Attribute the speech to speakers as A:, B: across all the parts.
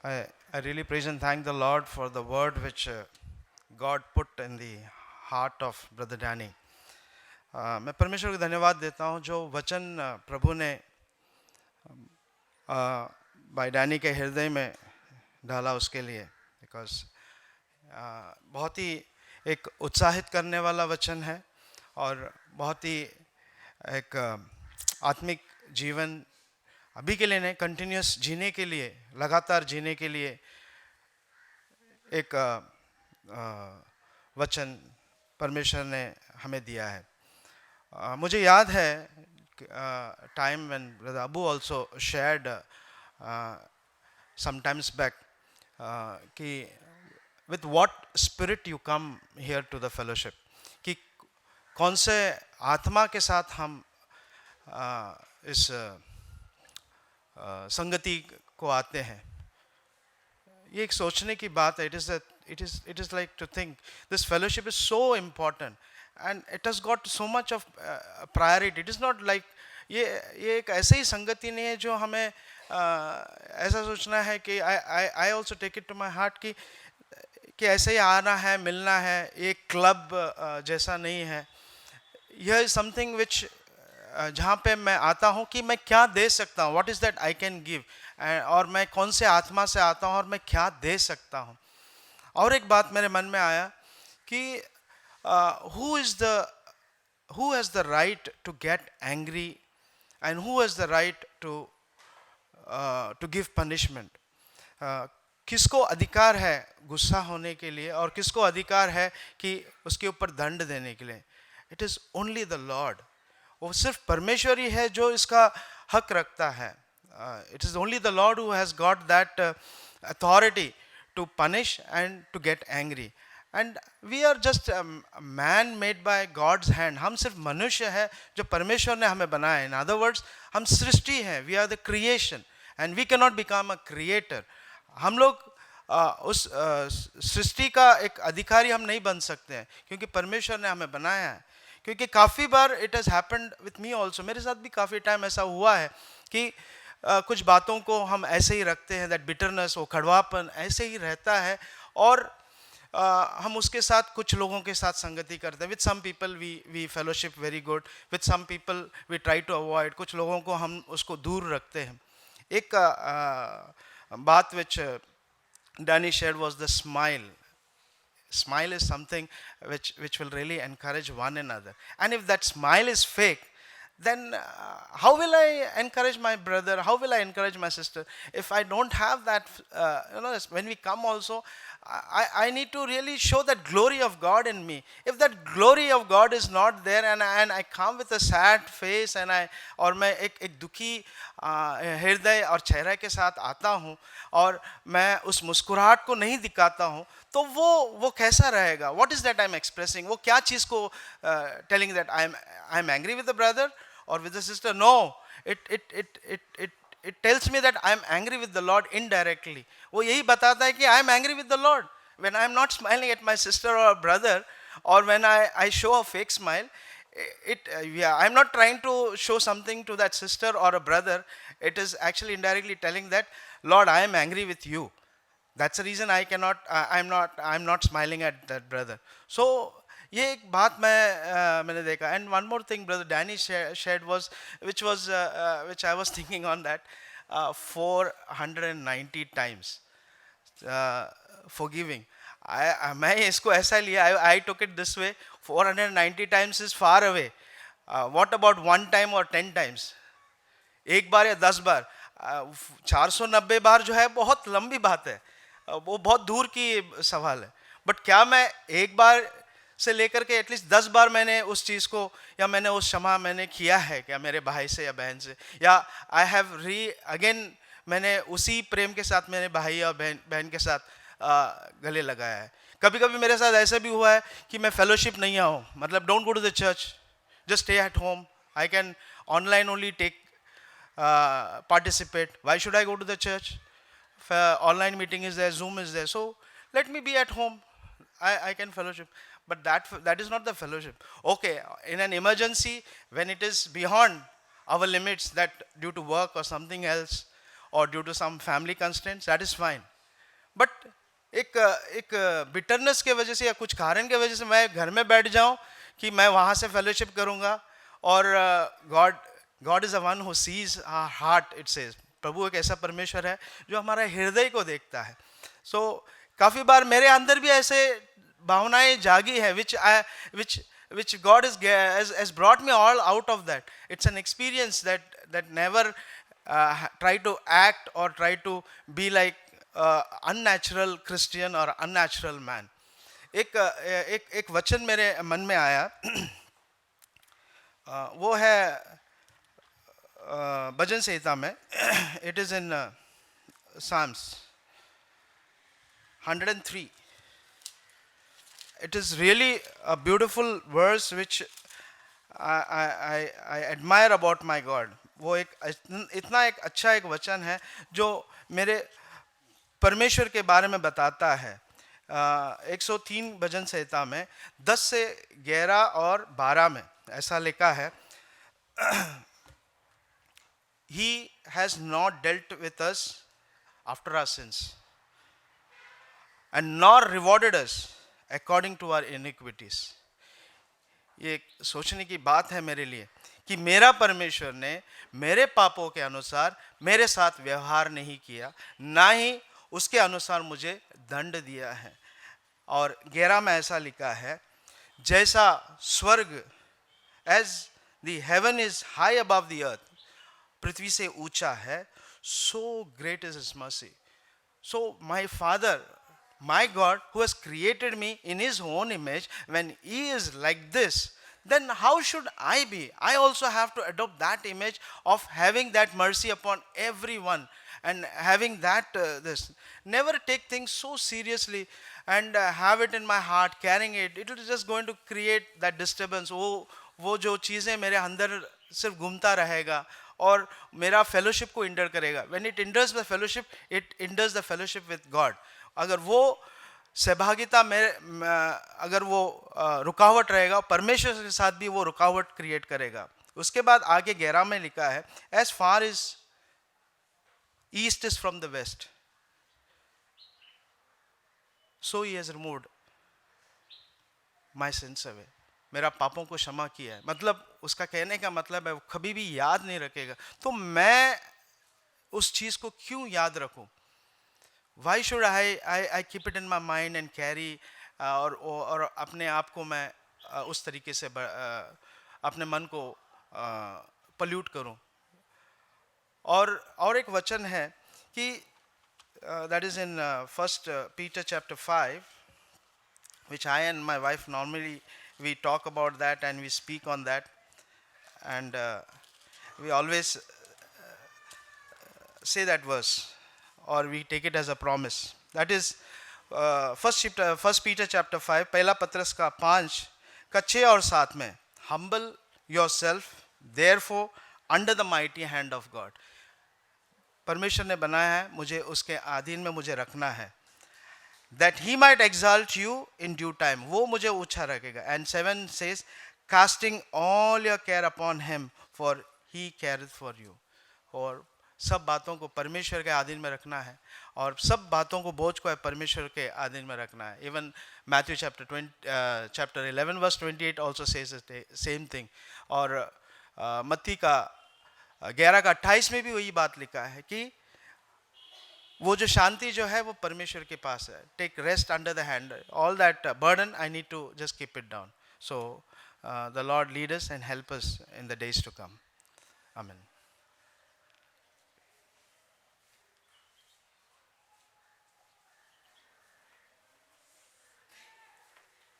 A: I really praise and thank the Lord for the word which God put in the heart of Brother Danny. मैं परमेश्वर को धन्यवाद देता हूँ जो वचन प्रभु ने भाई डैनी के हृदय में डाला उसके लिए, बिकॉज बहुत ही एक उत्साहित करने वाला वचन है और बहुत ही एक आत्मिक जीवन अभी के लिए नहीं, कंटिन्यूस जीने के लिए, लगातार जीने के लिए एक वचन परमेश्वर ने हमें दिया है. मुझे याद है time when brother Abu also shared sometimes back कि with what spirit you come here to the fellowship, कि कौन से आत्मा के साथ हम इस संगति को आते हैं. ये एक सोचने की बात है. It is like to think this fellowship is so important and it has got so much of priority. It is not like ये एक ऐसे ही संगति नहीं है जो हमें ऐसा सोचना है कि I also take it to my heart कि ऐसे ही आना है, मिलना है. एक क्लब जैसा नहीं है. यह इज समथिंग विच जहाँ पे मैं आता हूँ कि मैं क्या दे सकता हूँ, what is that I can give, और मैं कौन से आत्मा से आता हूँ और मैं क्या दे सकता हूँ. और एक बात मेरे मन में आया कि who has the right to get angry and who has the right to give punishment. किसको अधिकार है गुस्सा होने के लिए और किसको अधिकार है कि उसके ऊपर दंड देने के लिए. It is only the Lord. वो सिर्फ परमेश्वर ही है जो इसका हक रखता है. It is only the lord who has got that authority to punish and to get angry. And we are just man made by God's hand. हम सिर्फ मनुष्य है जो परमेश्वर ने हमें बनाया है. इन अदर वर्ड्स हम सृष्टि हैं. We are the creation and we can not become a creator. हम लोग उस सृष्टि का एक अधिकारी हम नहीं बन सकते हैं क्योंकि परमेश्वर ने हमें बनाया है. क्योंकि काफ़ी बार it has happened with me also. मेरे साथ भी काफ़ी टाइम ऐसा हुआ है कि कुछ बातों को हम ऐसे ही रखते हैं. दैट बिटरनेस, वो कड़वापन ऐसे ही रहता है और हम उसके साथ कुछ लोगों के साथ संगति करते हैं. With some people we fellowship very good, with some people we try to avoid. कुछ लोगों को हम उसको दूर रखते हैं. एक बात विच Danny shared was the smile. Smile is something which will really encourage one another. And if that smile is fake, then how will I encourage my brother? How will I encourage my sister? If I don't have that, when we come also, I need to really show that glory of God in me. If that glory of God is not there and I come with a sad face and और मैं एक दुखी हृदय और चेहरे के साथ आता हूँ और मैं उस मुस्कुराहट को नहीं दिखाता हूँ, तो वो कैसा रहेगा? What is that I'm expressing? वो क्या चीज़ को telling that I'm angry with the brother or with the sister? No, it tells me that I'm angry with the Lord indirectly. वो यही बताता है कि I'm angry with the Lord when I'm not smiling at my sister or brother, or when I show a fake smile. I'm not trying to show something to that sister or a brother. It is actually indirectly telling that, Lord, I am angry with you. That's the reason I'm not smiling at that brother. So ये एक बात मैंने देखा. And one more thing brother Danny shared was which I was thinking on that. 490 times forgiving. मैं इसको ऐसा लिया, I took it this way. 490 times is far away. What about one time or 10 times? एक बार या 10 बार. 490 बार जो है बहुत लंबी बात है, वो बहुत दूर की सवाल है. बट क्या मैं एक बार से लेकर के एटलीस्ट 10 बार मैंने उस चीज़ को या मैंने उस क्षमा मैंने किया है क्या मेरे भाई से या बहन से? या आई हैव अगेन मैंने उसी प्रेम के साथ मेरे भाई और बहन के साथ गले लगाया है? कभी कभी मेरे साथ ऐसा भी हुआ है कि मैं फेलोशिप नहीं आऊँ, मतलब don't go to the church, just stay at home. I can online only take participate. Why should I go to the church? Online meeting is there, Zoom is there. So let me be at home. I can fellowship. But that is not the fellowship. Okay, in an emergency, when it is beyond our limits, that due to work or something else, or due to some family constraints, that is fine. But एक bitterness के वजह से या कुछ कारण के वजह से मैं घर में बैठ जाऊं कि मैं वहाँ से फेलोशिप करूँगा, और God God is a one who sees our heart, it says, प्रभु एक ऐसा परमेश्वर है जो हमारा हृदय को देखता है. सो काफ़ी बार मेरे अंदर भी ऐसे भावनाएं जागी है, which God has brought me all out of that. It's an experience that never try to act or try to be like unnatural Christian or unnatural man. एक वचन मेरे मन में आया, वो है भजन संहिता में. It is in Psalms 103. It is really a beautiful verse which I admire about my God. वो इतना एक अच्छा एक वचन है जो मेरे परमेश्वर के बारे में बताता है. 103 भजन संहिता में 10 से 11 और 12 में ऐसा लिखा है, He has not dealt with us after our sins, and nor rewarded us according to our iniquities. ये सोचने की बात है मेरे लिए कि मेरा परमेश्वर ने मेरे पापों के अनुसार मेरे साथ व्यवहार नहीं किया, ना ही उसके अनुसार मुझे दंड दिया है. और 11 में ऐसा लिखा है, जैसा स्वर्ग as the heaven is high above the earth, पृथ्वी से ऊंचा है, so great is his mercy. So my Father, my God, who has created me in his own image, when he is like this, then how should I be? I also have to adopt that image of having that mercy upon everyone and having that this. Never take things so seriously and have it in my heart, carrying it. It is just going to create that disturbance. वो जो चीज़ें मेरे अंदर सिर्फ घूमता रहेगा और मेरा फेलोशिप को इंडर करेगा. When it hinders the fellowship, it hinders the fellowship with God. अगर वो सहभागिता में अगर वो रुकावट रहेगा, परमेश्वर के साथ भी वो रुकावट क्रिएट करेगा. उसके बाद आगे 11 में लिखा है, as far as east is from the west, so he has removed my sins away. मेरा पापों को क्षमा किया है. मतलब उसका कहने का मतलब है वो कभी भी याद नहीं रखेगा. तो मैं उस चीज़ को क्यों याद रखूं? Why should I keep it in my mind and carry और अपने आप को मैं उस तरीके से अपने मन को pollute करूं? और एक वचन है कि that is in 1 Peter chapter 5, which I and my wife normally we talk about that and we speak on that, and we always say that verse, or we take it as a promise. That is 1 Peter chapter 5, पहला पत्रस का 5 का 6 और 7 में, humble yourself therefore under the mighty hand of God. परमेश्वर ने बनाया है, मुझे उसके अधीन में मुझे रखना है, that he might exalt you in due time. वो मुझे ऊंचा रखेगा. And 7 says, casting all your care upon him, for he careth for you. और सब बातों को परमेश्वर के अधीन में रखना है और सब बातों को बोझ को परमेश्वर के अधीन में रखना है. Even Matthew chapter 11 verse 28 also says the same thing. और मत्ती का 11 का 28 में भी वही बात लिखा है कि वो जो शांति जो है वो परमेश्वर के पास है. Take rest under the hand. All that burden I need to just keep it down. So the Lord lead us and help us in the days to come. Amen.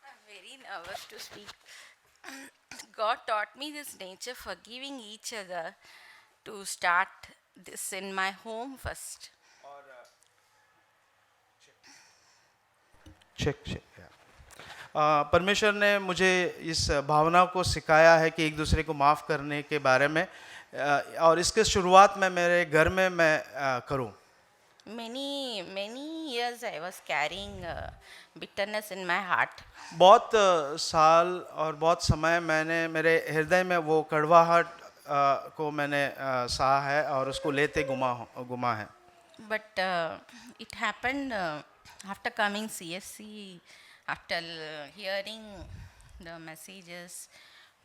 B: I'm very nervous to speak. God taught me this nature, forgiving each other, to start this in my home first.
A: Check परमेश्वर ने मुझे इस भावना को सिखाया है कि एक दूसरे को माफ़ करने के बारे में, और इसके शुरुआत में मेरे घर में मैं करूं.
B: Many years I was carrying bitterness in my heart.
A: बहुत साल और बहुत समय मैंने मेरे हृदय में वो कड़वाहट को मैंने सहा है और उसको लेते गुमा है।
B: But it happened after coming CSC, after hearing the messages.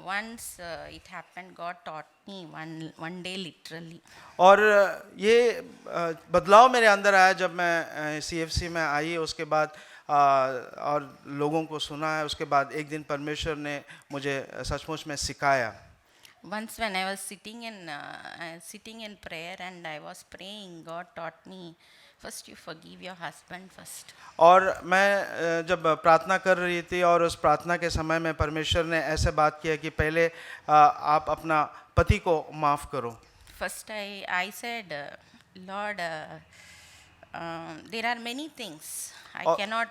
B: Once it happened, God taught me one day literally.
A: और ये बदलाव मेरे अंदर आया जब मैं CFC में आई, उसके बाद और लोगों को सुना है, उसके बाद एक दिन परमेश्वर ने मुझे सचमुच में सिखाया।
B: Once when I was sitting in prayer and I was praying, God taught me, first you forgive your husband first.
A: और मैं जब प्रार्थना कर रही थी और उस प्रार्थना के समय में परमेश्वर ने ऐसे बात किया कि पहले आप अपना पति को माफ़ करो।
B: First I said, Lord, there are many things I
A: और-
B: cannot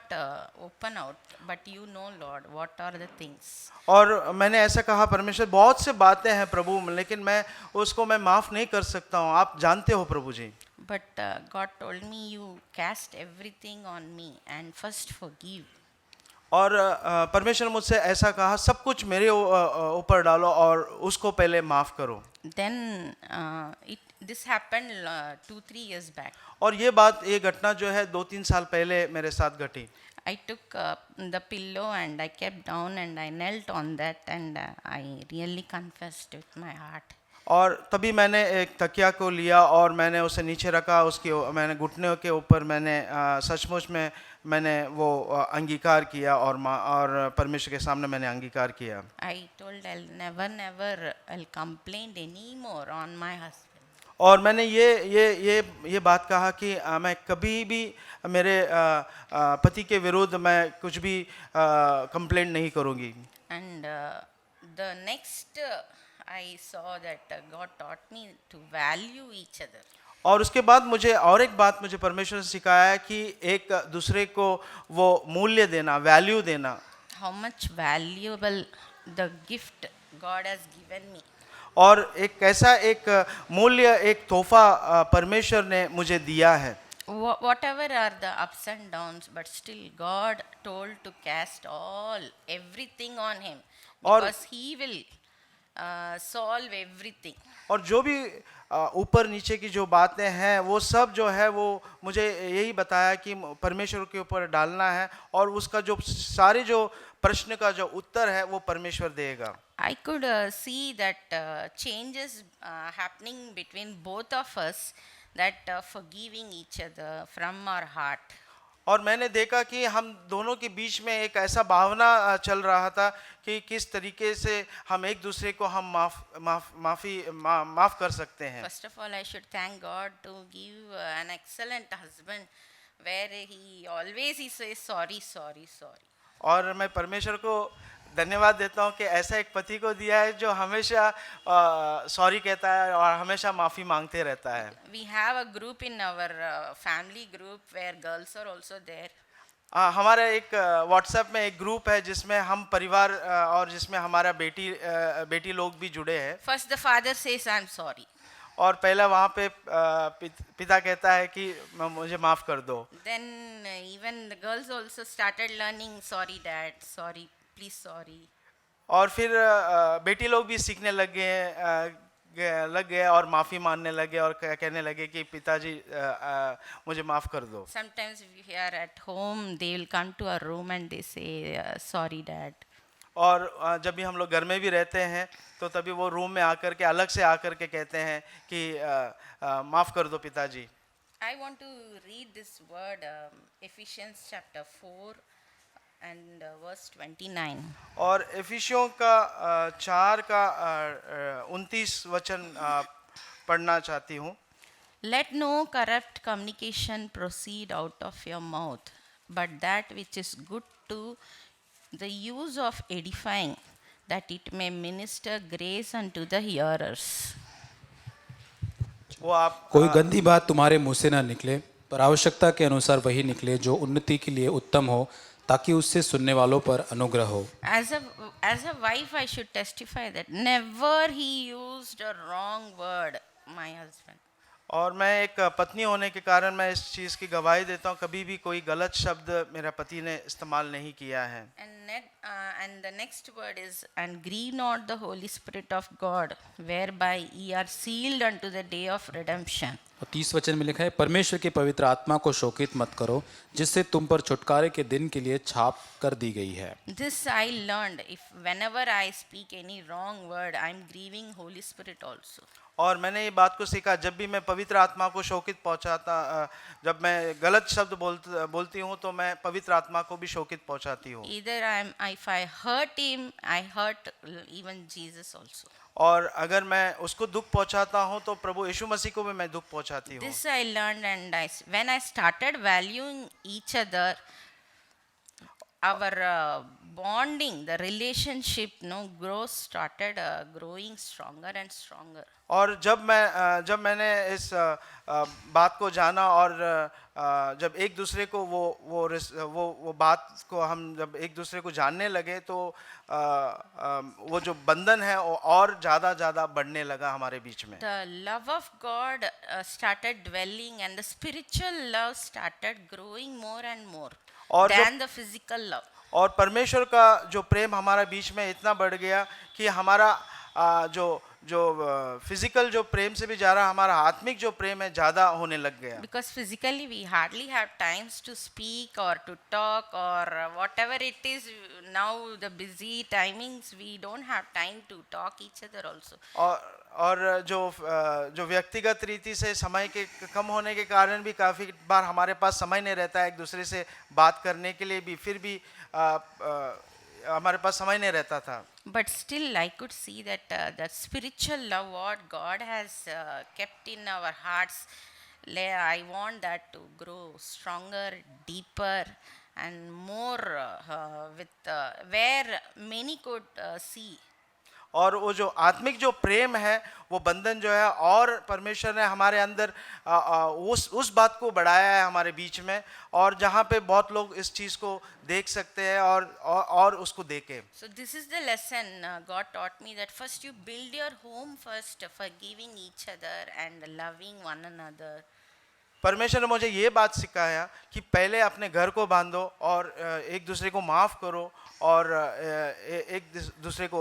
B: open out, but you know, Lord, what are the things.
A: और मैंने ऐसा कहा, परमेश्वर बहुत से बातें हैं प्रभु, लेकिन मैं उसको माफ़ नहीं कर सकता हूँ, आप जानते हो प्रभु जी।
B: But God told me, you cast everything on me and first forgive.
A: और परमेश्वर ने मुझसे ऐसा कहा, सब कुछ मेरे ऊपर डालो और उसको पहले माफ़ करो।
B: Then this happened 2-3 years back.
A: और ये घटना जो है 2-3 साल पहले मेरे साथ घटी।
B: I took the pillow and I kept down and I knelt on that and I really confessed with my heart.
A: और तभी मैंने एक तकिया को लिया और मैंने उसे नीचे रखा, मैंने घुटनों के ऊपर मैंने सचमुच में मैंने वो अंगीकार किया और परमेश्वर के सामने मैंने अंगीकार किया।
B: I told I'll complain anymore on my husband.
A: और मैंने ये बात कहा कि मैं कभी भी मेरे पति के विरुद्ध मैं कुछ भी कंप्लेंट नहीं करूँगी।
B: And the next I saw that God taught me to value each other.
A: और उसके बाद मुझे परमेश्वर ने सिखाया है कि एक दूसरे को वो मूल्य देना, वैल्यू देना।
B: How much valuable the gift God has given me.
A: और एक कैसा एक मूल्य, एक तोहफा परमेश्वर ने मुझे दिया है।
B: Whatever are the ups and downs, but still God told to cast everything on him,
A: और-
B: because he will solve everything.
A: और जो भी ऊपर नीचे की जो बातें हैं वो सब जो है वो मुझे यही बताया कि परमेश्वर के ऊपर डालना है और उसका जो सारे जो प्रश्न का जो उत्तर है वो परमेश्वर देगा।
B: I could see that changes happening between both of us, that forgiving each other from our heart.
A: और मैंने देखा कि हम दोनों के बीच में एक ऐसा भावना चल रहा था कि किस तरीके से हम एक दूसरे को हम माफ़ कर सकते हैं।
B: First of all, I should thank God to give an excellent husband, where he says sorry, sorry, sorry.
A: और मैं परमेश्वर को धन्यवाद देता हूँ कि ऐसा एक पति को दिया है जो हमेशा सॉरी कहता है और हमेशा माफ़ी मांगते रहता है।
B: We have a group in our family group where girls are also there.
A: हमारा एक व्हाट्सएप में एक ग्रुप है जिसमें हम परिवार और जिसमें हमारा बेटी लोग भी जुड़े हैं।
B: First the father says, I'm sorry.
A: और पहला वहाँ पे पिता कहता है कि मुझे माफ़ कर दो।
B: Then even the girls also started learning, sorry dad, sorry, please sorry.
A: और फिर बेटी लोग भी सीखने लग गए और माफ़ी मांगने लगे और कहने लगे कि पिताजी मुझे माफ़ कर दो।
B: Sometimes we are at home, they will come to our room and they say, sorry dad.
A: और जब भी हम लोग घर में भी रहते हैं तो तभी वो रूम में आकर के अलग से आकर के कहते हैं कि माफ़ कर दो पिताजी।
B: I want to read this word, Ephesians chapter 4 and verse 29.
A: और एफिसियों का 4 का 29 वचन पढ़ना चाहती हूँ।
B: Let no corrupt communication proceed out of your mouth, but that which is good to the use of edifying, that it may minister grace unto the hearers.
A: वो आप
C: कोई गंदी बात तुम्हारे मुंह से ना निकले, पर आवश्यकता के अनुसार वही निकले जो उन्नति के लिए उत्तम हो, ताकि उससे सुनने वालों पर अनुग्रह हो।
B: As a wife, I should testify that never he used a wrong word, my husband.
A: और मैं एक पत्नी होने के कारण मैं इस चीज़ की गवाही देता हूँ, कभी भी कोई गलत शब्द मेरा पति ने इस्तेमाल नहीं किया है।
B: And the next word is, and grieve not the Holy Spirit of God, whereby ye are sealed unto the day of redemption.
C: और 30 वचन में लिखा है, परमेश्वर के पवित्र आत्मा को शोकित मत करो, जिससे तुम पर छुटकारे के दिन के लिए छाप कर दी गई है।
B: This I learned, if whenever I speak any wrong word, I am grieving Holy Spirit also.
A: और मैंने ये बात को सीखा, जब भी मैं पवित्र आत्मा को शोकित जब मैं गलत शब्द बोलती हूँ तो मैं पवित्र आत्मा को भी शोकित पहुंचाती हूँ।
B: Either if I hurt him, I hurt even Jesus also.
A: और अगर मैं उसको दुख पहुंचाता हूं तो प्रभु यीशु मसीह को भी मैं दुख पहुंचाती हूं।
B: This I learned, and when I started valuing each other, our bonding, the relationship, started growing stronger and stronger.
A: और जब मैंने इस बात को जाना और जब एक दूसरे को वो बात को हम जब एक दूसरे को जानने लगे तो वो जो बंधन है वो और ज़्यादा बढ़ने लगा हमारे बीच में।
B: The love of God started dwelling, and the spiritual love started growing more and more
A: और
B: than the physical love.
A: और परमेश्वर का जो प्रेम हमारा बीच में इतना बढ़ गया कि हमारा जो फिजिकल जो प्रेम से भी ज़्यादा हमारा आत्मिक जो प्रेम है ज़्यादा होने लग गया।
B: Because physically we hardly have times to speak or to talk or whatever it is. Now the busy timings, we don't have time to talk each other also.
A: और जो व्यक्तिगत रीति से समय के कम होने के कारण भी काफ़ी बार हमारे पास समय नहीं रहता है एक दूसरे से बात करने के लिए भी, फिर भी हमारे पास समय नहीं रहता था।
B: But still I could see that the spiritual love what God has kept in our hearts, I want that to grow stronger, deeper and more where many could see.
A: और वो जो आत्मिक जो प्रेम है वो बंधन जो है और परमेश्वर ने हमारे अंदर उस बात को बढ़ाया है हमारे बीच में, और जहाँ पे बहुत लोग इस चीज़ को देख सकते हैं और उसको देखें।
B: So this is the lesson God taught me, that first you build your home first, forgiving each other and loving one another.
A: परमेश्वर ने मुझे ये बात सिखाया कि पहले अपने घर को बांधो और एक दूसरे को माफ़ करो और एक दूसरे को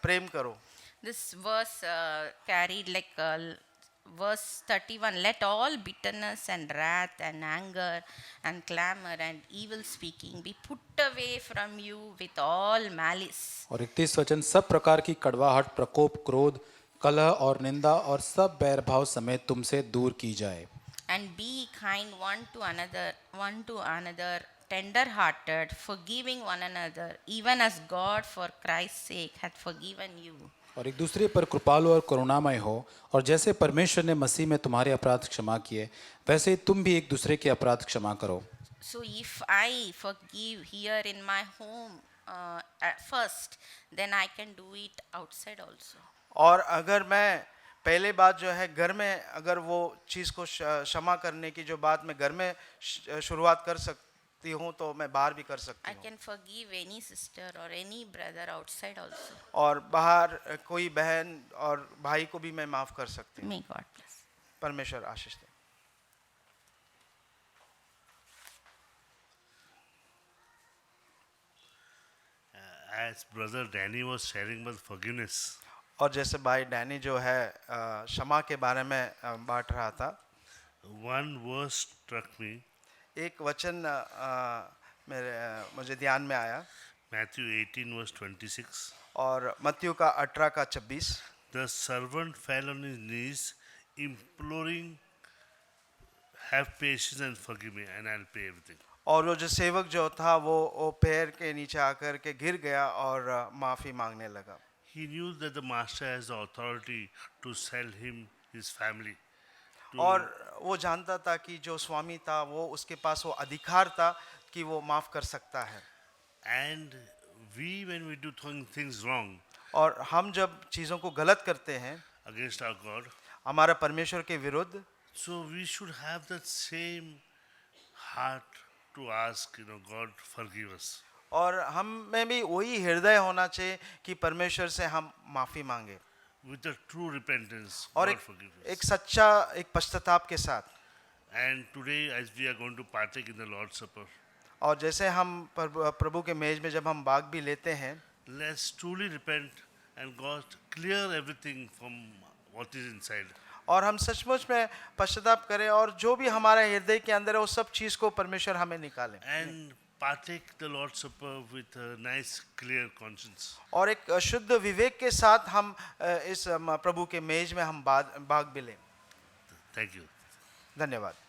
A: प्रेम करो।
B: This verse carried like verse 31, let all bitterness and wrath and anger and clamor and evil speaking be put away from you with all malice.
C: और 31 वचन, सब प्रकार की कड़वाहट, प्रकोप, क्रोध, कलह और निंदा और सब बैरभाव समेत तुमसे दूर की जाए।
B: And be kind one to another, tender-hearted, forgiving one another, even as God for Christ's sake hath forgiven you.
C: और एक दूसरे पर कृपालु और करुणामय हो, और जैसे परमेश्वर ने मसीह में तुम्हारे अपराध क्षमा किए, वैसे ही तुम भी एक दूसरे के अपराध क्षमा करो।
B: So if I forgive here in my home at first, then I can do it outside also.
A: और अगर मैं पहले बात जो है घर में अगर वो चीज़ को क्षमा करने की जो बात मैं घर में शुरुआत कर सकती हूँ तो मैं बाहर भी कर सकती
B: I
A: हूँ।
B: can forgive any sister or any brother outside also.
A: और बाहर कोई बहन और भाई को भी मैं माफ़ कर सकती हूँ।
B: May God bless.
A: परमेश्वर आशीष दे।
D: As brother Danny was sharing about forgiveness,
A: और जैसे भाई डैनी जो है क्षमा के बारे में बांट रहा था,
D: one verse struck me.
A: एक वचन मुझे ध्यान में आया,
D: Matthew 18 verse 26.
A: और मत्ती का 18 का 26।
D: The servant fell on his knees, imploring, have patience and forgive me, and I'll pay everything.
A: और वो जो सेवक जो था वो पैर के नीचे आकर के गिर गया और माफ़ी मांगने लगा।
D: He knew that the master has the authority to sell him his family.
A: और वो जानता था कि जो स्वामी था वो उसके पास वो अधिकार था कि वो माफ़ कर सकता है।
D: And we, when we do things wrong
A: और हम जब चीज़ों को गलत करते हैं
D: against our God,
A: हमारा परमेश्वर के विरुद्ध,
D: so we should have that same heart to ask, God forgive us.
A: और हम में भी वही हृदय होना चाहिए कि परमेश्वर से हम माफ़ी मांगे।
D: with a true repentance.
A: और
D: God
A: एक
D: forgive us.
A: एक सच्चा एक पश्चाताप के साथ।
D: And today, as we are going to partake in the Lord's Supper,
A: और जैसे हम प्रभु के मेज में जब हम भाग भी लेते हैं,
D: let's truly repent and God clear everything from what is inside.
A: और हम सचमुच में पश्चाताप करें और जो भी हमारे हृदय के अंदर है वो सब चीज़ को परमेश्वर हमें निकाले
D: And partake the Lord's Supper with a nice, clear conscience.
A: और एक शुद्ध विवेक के साथ हम इस प्रभु के मेज में हम भाग भी लें।
D: Thank you.
A: धन्यवाद।